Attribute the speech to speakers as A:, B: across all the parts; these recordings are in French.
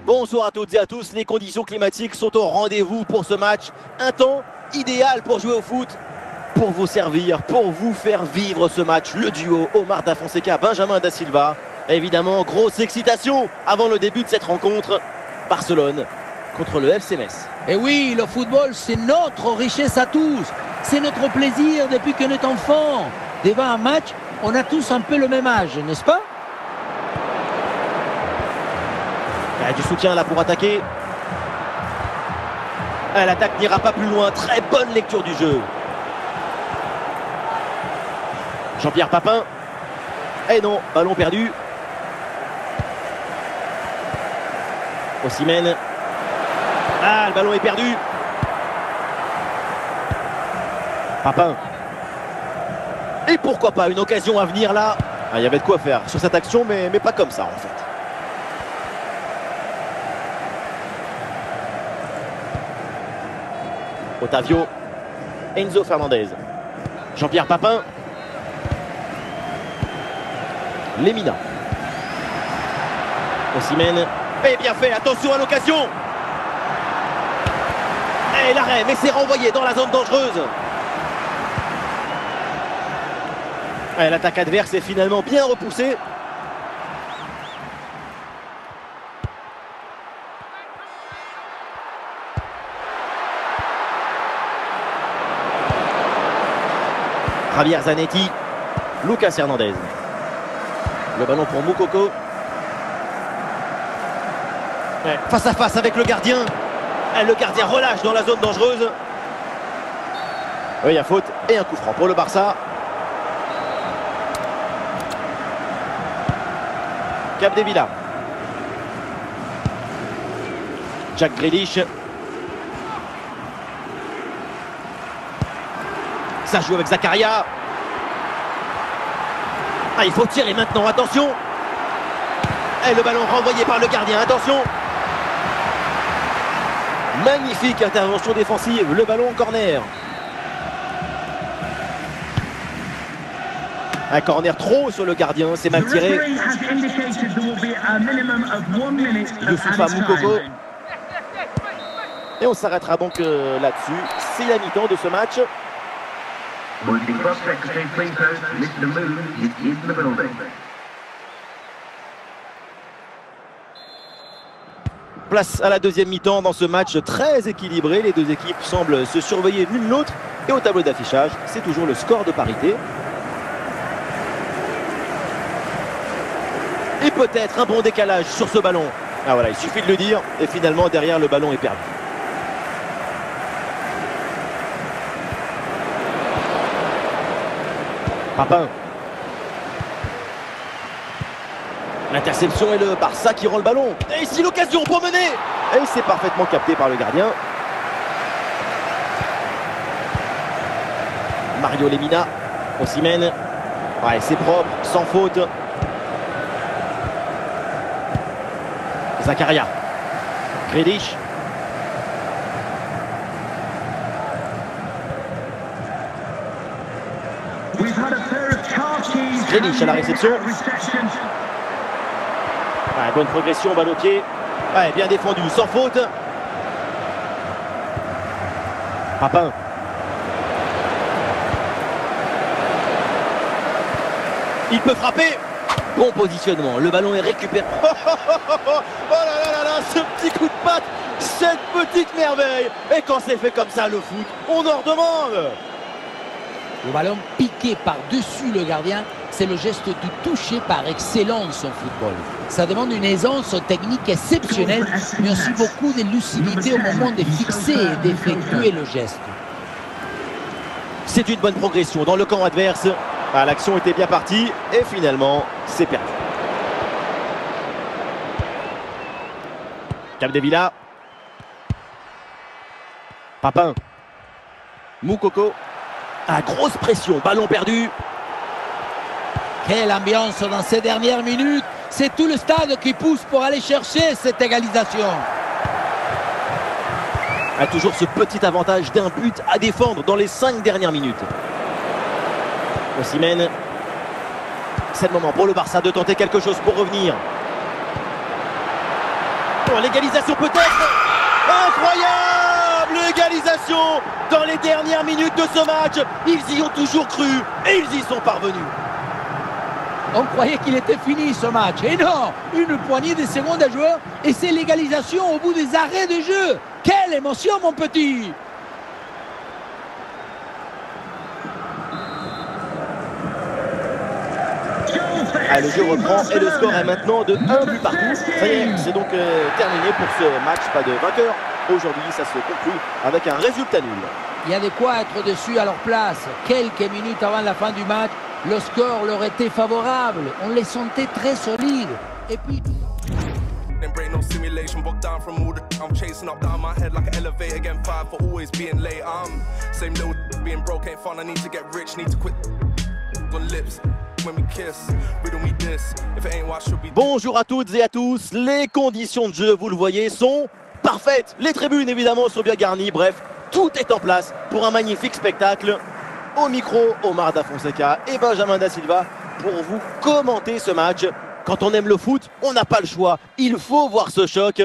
A: Bonsoir à toutes et à tous, les conditions climatiques sont au rendez-vous pour ce match. Un temps idéal pour jouer au foot, pour vous servir, pour vous faire vivre ce match. Le duo Omar Da Fonseca, Benjamin Da Silva. Évidemment, grosse excitation avant le début de cette rencontre. Barcelone contre le FC Metz.
B: Et oui, le football, c'est notre richesse à tous. C'est notre plaisir depuis que nous sommes enfants. Devant un match, on a tous un peu le même âge, n'est-ce pas?
A: Il y a du soutien là pour attaquer. L'attaque n'ira pas plus loin. Très bonne lecture du jeu. Jean-Pierre Papin. Et non, ballon perdu. Osimhen. Ah, le ballon est perdu. Papin. Et pourquoi pas une occasion à venir là. Ah, il y avait de quoi faire sur cette action, mais pas comme ça en fait. Otavio, Enzo Fernandez, Jean-Pierre Papin, Lemina, Osimhen, et bien fait, attention à l'occasion. Et l'arrêt, mais c'est renvoyé dans la zone dangereuse. L'attaque adverse est finalement bien repoussée. Javier Zanetti, Lucas Hernandez. Le ballon pour Moukoko. Face à face avec le gardien. Le gardien relâche dans la zone dangereuse. Oui, il y a faute et un coup franc pour le Barça. Capdevila. Jack Grealish. Ça joue avec Zakaria. Ah, il faut tirer maintenant, attention. Et le ballon renvoyé par le gardien, attention. Magnifique intervention défensive, le ballon en corner. Un corner trop sur le gardien, c'est mal tiré. Youssoufa Moukoko. Et on s'arrêtera donc là-dessus. C'est la mi-temps de ce match. Place à la deuxième mi-temps dans ce match très équilibré. Les deux équipes semblent se surveiller l'une l'autre. Et au tableau d'affichage, c'est toujours le score de parité. Et peut-être un bon décalage sur ce ballon. Ah voilà, il suffit de le dire. Et finalement, derrière, le ballon est perdu. Papin. L'interception et le Barça qui rend le ballon. Et ici l'occasion pour mener. Et c'est parfaitement capté par le gardien. Mario Lemina. Osimhen. Ouais, c'est propre, sans faute. Zakaria. Grealish. Grealish à la réception. Ouais, bonne progression, balle au pied. Ouais, bien défendu, sans faute. Papin. Il peut frapper. Bon positionnement, le ballon est récupéré. Oh là là là là, ce petit coup de patte, cette petite merveille. Et quand c'est fait comme ça, le foot, on en redemande.
B: Le ballon piqué par-dessus le gardien, c'est le geste du toucher par excellence en football. Ça demande une aisance technique exceptionnelle, mais aussi beaucoup de lucidité au moment de fixer et d'effectuer le geste.
A: C'est une bonne progression dans le camp adverse. Ah, l'action était bien partie et finalement, c'est perdu. Capdevila. Papin. Moukoko. Ah, grosse pression, ballon perdu.
B: Quelle ambiance dans ces dernières minutes. C'est tout le stade qui pousse pour aller chercher cette égalisation.
A: A toujours ce petit avantage d'un but à défendre dans les 5 dernières minutes. Osimhen. C'est le moment pour le Barça de tenter quelque chose pour revenir. Attention, l'égalisation peut-être. Incroyable égalisation dans les dernières minutes de ce match. Ils y ont toujours cru et ils y sont parvenus.
B: On croyait qu'il était fini ce match. Et non, une poignée de secondes à jouer et c'est l'égalisation au bout des arrêts de jeu. Quelle émotion, mon petit!
A: Ah, le jeu reprend et le score est maintenant de 1 but partout. Ça y est, c'est donc terminé pour ce match, pas de vainqueur. Aujourd'hui, ça se conclut avec un résultat nul.
B: Il y a de quoi être dessus à leur place. Quelques minutes avant la fin du match, le score leur était favorable. On les sentait très solides. Et puis...
C: break no simulation, bogged down from all the I'm chasing up down my head like an elevator, getting fired for always being late. Same little being broke ain't fun. I need to get rich, need to quit on lips when we kiss. Riddle me this if it ain't what I should be.
A: Bonjour à toutes et à tous. Les conditions de jeu, vous le voyez, sont parfaites. Les tribunes évidemment sont bien garnies. Bref, tout est en place pour un magnifique spectacle. Au micro, Omar Da Fonseca et Benjamin Da Silva pour vous commenter ce match. Quand on aime le foot, on n'a pas le choix. Il faut voir ce choc.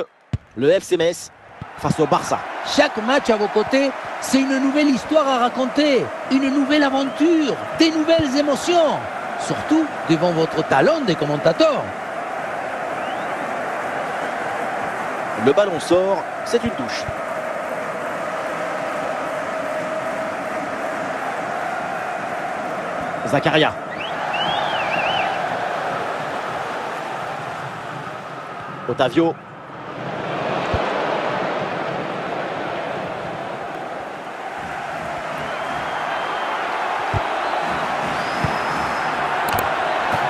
A: Le FC Metz face au Barça.
B: Chaque match à vos côtés, c'est une nouvelle histoire à raconter, une nouvelle aventure, des nouvelles émotions. Surtout devant votre talent des commentateurs.
A: Le ballon sort, c'est une touche. Zakaria. Otavio.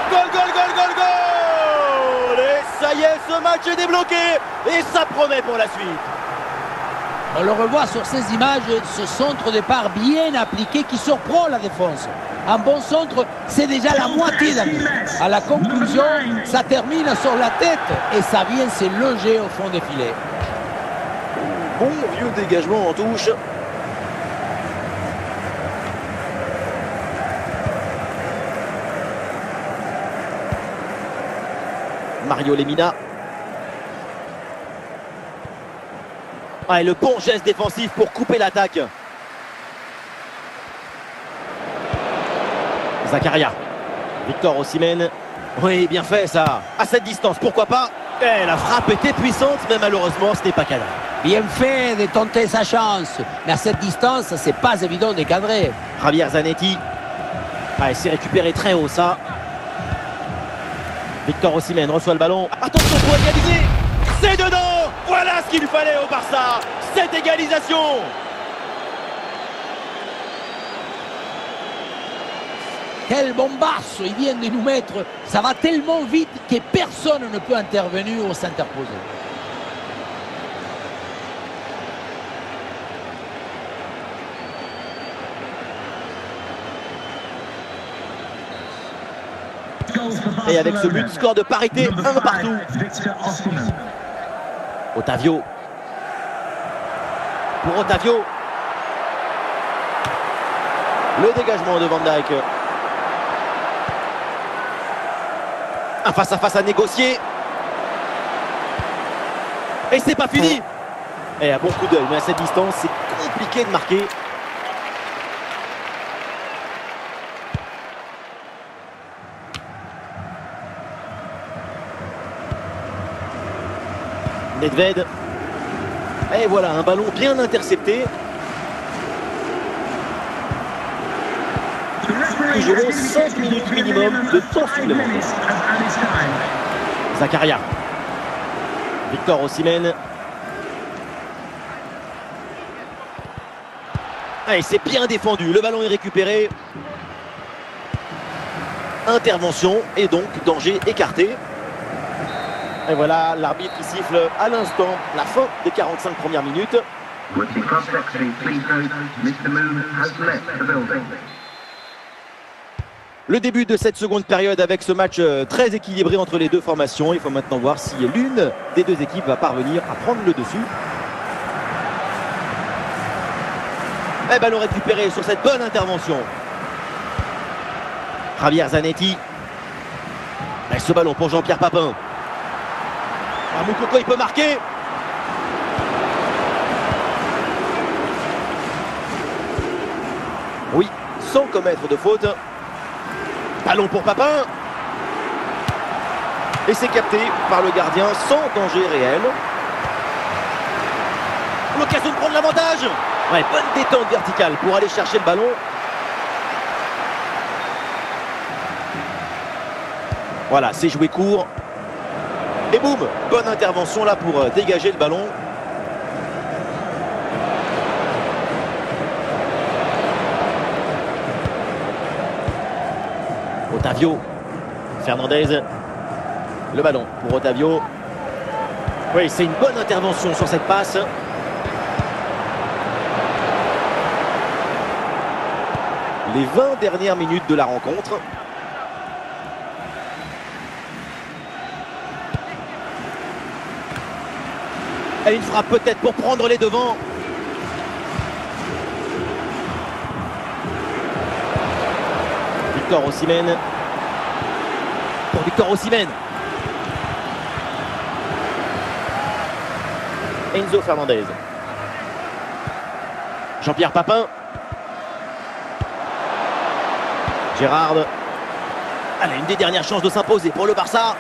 A: Goal, goal, goal, goal, goal! Et ça y est, ce match est débloqué et ça promet pour la suite.
B: On le revoit sur ces images, ce centre de part bien appliqué qui surprend la défense. Un bon centre, c'est déjà la moitié d'un but. À la conclusion, ça termine sur la tête et ça vient se loger au fond des filets.
A: Bon vieux dégagement en touche. Mario Lemina. Ah, et le bon geste défensif pour couper l'attaque. Zakaria. Victor Osimhen. Oui, bien fait ça. À cette distance, pourquoi pas. Et la frappe était puissante, mais malheureusement, ce n'est pas cadré.
B: Bien fait de tenter sa chance. Mais à cette distance, c'est pas évident de cadrer.
A: Javier Zanetti. Ah, il s'est récupéré très haut, ça. Victor Osimhen reçoit le ballon. Attention pour égaliser. C'est dedans. Voilà ce qu'il fallait au Barça. Cette égalisation.
B: Quel bombasso ils viennent de nous mettre. Ça va tellement vite que personne ne peut intervenir ou s'interposer.
A: Et avec ce but, score de parité, 1 partout. Otavio. Pour Otavio. Le dégagement de Van Dijk. Un face-à-face à négocier. Et c'est pas fini. Et un bon coup d'œil, mais à cette distance, c'est compliqué de marquer. Nedved. Et voilà, un ballon bien intercepté. Nous jouerons 5 minutes minimum de temps supplémentaire. Zakaria. Victor Osimhen. Ah, et c'est bien défendu. Le ballon est récupéré. Intervention et donc danger écarté. Et voilà, l'arbitre qui siffle à l'instant la fin des 45 premières minutes. Le début de cette seconde période avec ce match très équilibré entre les deux formations. Il faut maintenant voir si l'une des deux équipes va parvenir à prendre le dessus. Et ballon récupéré sur cette bonne intervention. Javier Zanetti. Et ce ballon pour Jean-Pierre Papin. Ah, Moukoko, il peut marquer. Oui, sans commettre de faute. Ballon pour Papin. Et c'est capté par le gardien sans danger réel. L'occasion de prendre l'avantage. Ouais, bonne détente verticale pour aller chercher le ballon. Voilà, c'est joué court. Et boum, bonne intervention là pour dégager le ballon. Otavio. Fernandez. Le ballon pour Otavio. Oui, c'est une bonne intervention sur cette passe. Les 20 dernières minutes de la rencontre. Et une frappe peut-être pour prendre les devants. Victor Osimhen. Pour Victor Osimhen. Enzo Fernandez. Jean-Pierre Papin. Gérard. Allez, une des dernières chances de s'imposer pour le Barça.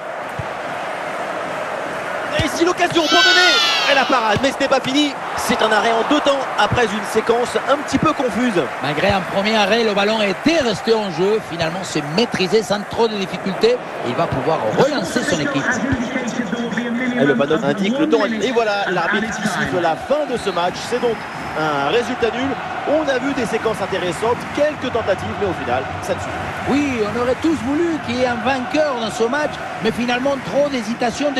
A: Et ici l'occasion pour mener. Et la parade, mais ce n'est pas fini. C'est un arrêt en 2 temps après une séquence un petit peu confuse.
B: Malgré un premier arrêt, le ballon était resté en jeu. Finalement, c'est maîtrisé sans trop de difficultés. Il va pouvoir relancer son équipe.
A: Et le panneau indique le temps. Et voilà, l'arbitre qui siffle la fin de ce match. C'est donc un résultat nul. On a vu des séquences intéressantes, quelques tentatives, mais au final, ça ne suffit pas.
B: Oui, on aurait tous voulu qu'il y ait un vainqueur dans ce match, mais finalement, trop d'hésitation.